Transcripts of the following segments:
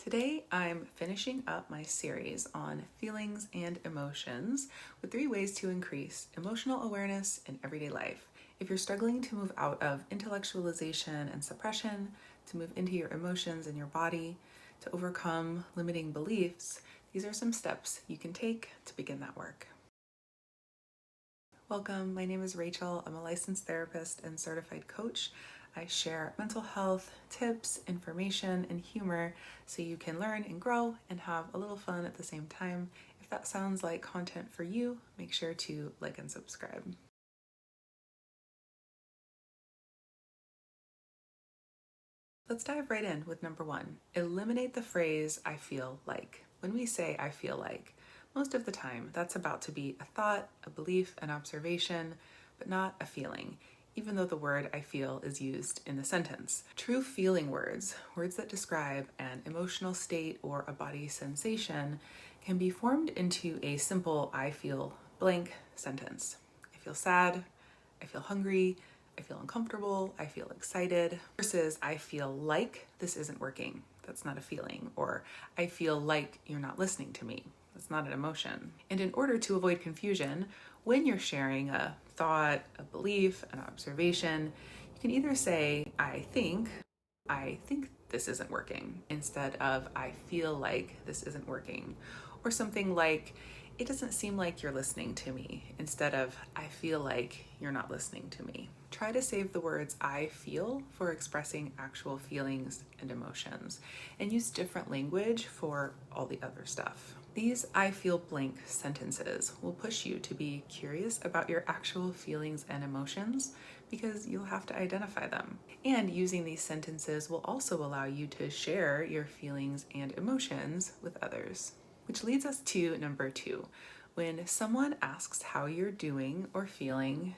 Today, I'm finishing up my series on feelings and emotions with 3 ways to increase emotional awareness in everyday life. If you're struggling to move out of intellectualization and suppression, to move into your emotions and your body, to overcome limiting beliefs, these are some steps you can take to begin that work. Welcome, my name is Rachel. I'm a licensed therapist and certified coach. I share mental health tips, information, and humor so you can learn and grow and have a little fun at the same time. If that sounds like content for you, make sure to like and subscribe. Let's dive right in with number 1. Eliminate the phrase, I feel like. When we say I feel like, most of the time that's about to be a thought, a belief, an observation, but not a feeling, even though the word I feel is used in the sentence. True feeling words that describe an emotional state or a body sensation, can be formed into a simple I feel blank sentence. I feel sad, I feel hungry, I feel uncomfortable, I feel excited, versus I feel like this isn't working. That's not a feeling. Or I feel like you're not listening to me. That's not an emotion. And in order to avoid confusion, when you're sharing a thought, a belief, an observation, you can either say, I think this isn't working, instead of I feel like this isn't working. Or something like, it doesn't seem like you're listening to me, instead of I feel like you're not listening to me. Try to save the words I feel for expressing actual feelings and emotions, and use different language for all the other stuff. These I feel blank sentences will push you to be curious about your actual feelings and emotions, because you'll have to identify them. And using these sentences will also allow you to share your feelings and emotions with others. Which leads us to number 2. When someone asks how you're doing or feeling,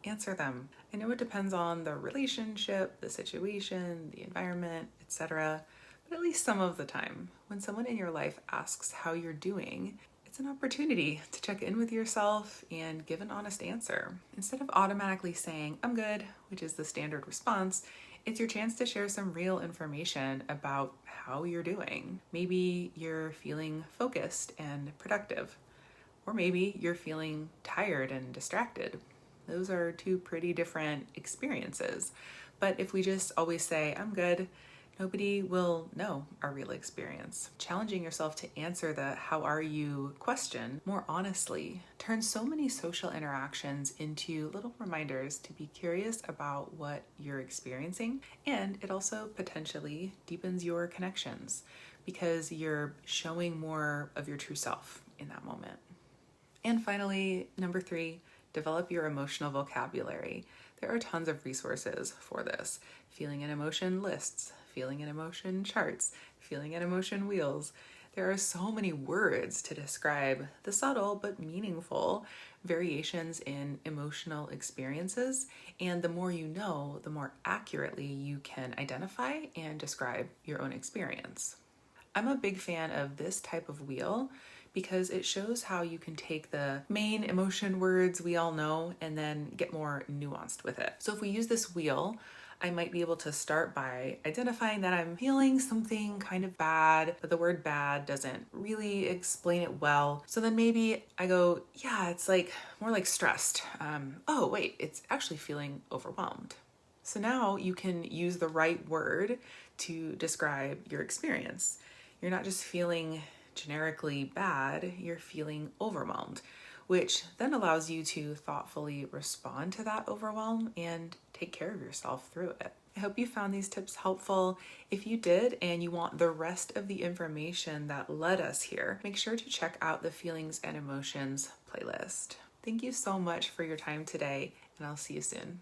answer them. I know it depends on the relationship, the situation, the environment, etc., but at least some of the time, when someone in your life asks how you're doing, it's an opportunity to check in with yourself and give an honest answer. Instead of automatically saying, I'm good, which is the standard response, it's your chance to share some real information about how you're doing. Maybe you're feeling focused and productive, or maybe you're feeling tired and distracted. Those are 2 pretty different experiences. But if we just always say, I'm good, nobody will know our real experience. Challenging yourself to answer the how are you question more honestly turns so many social interactions into little reminders to be curious about what you're experiencing, and it also potentially deepens your connections because you're showing more of your true self in that moment. And finally, number 3, develop your emotional vocabulary. There are tons of resources for this. Feeling and emotion lists, feeling and emotion charts, feeling and emotion wheels. There are so many words to describe the subtle but meaningful variations in emotional experiences, and the more you know, the more accurately you can identify and describe your own experience. I'm a big fan of this type of wheel because it shows how you can take the main emotion words we all know and then get more nuanced with it. So if we use this wheel, I might be able to start by identifying that I'm feeling something kind of bad, but the word bad doesn't really explain it well. So then maybe I go, yeah, it's like more like stressed. Oh wait, it's actually feeling overwhelmed. So now you can use the right word to describe your experience. You're not just feeling generically bad, you're feeling overwhelmed, which then allows you to thoughtfully respond to that overwhelm and take care of yourself through it. I hope you found these tips helpful. If you did and you want the rest of the information that led us here, make sure to check out the Feelings and Emotions playlist. Thank you so much for your time today, and I'll see you soon.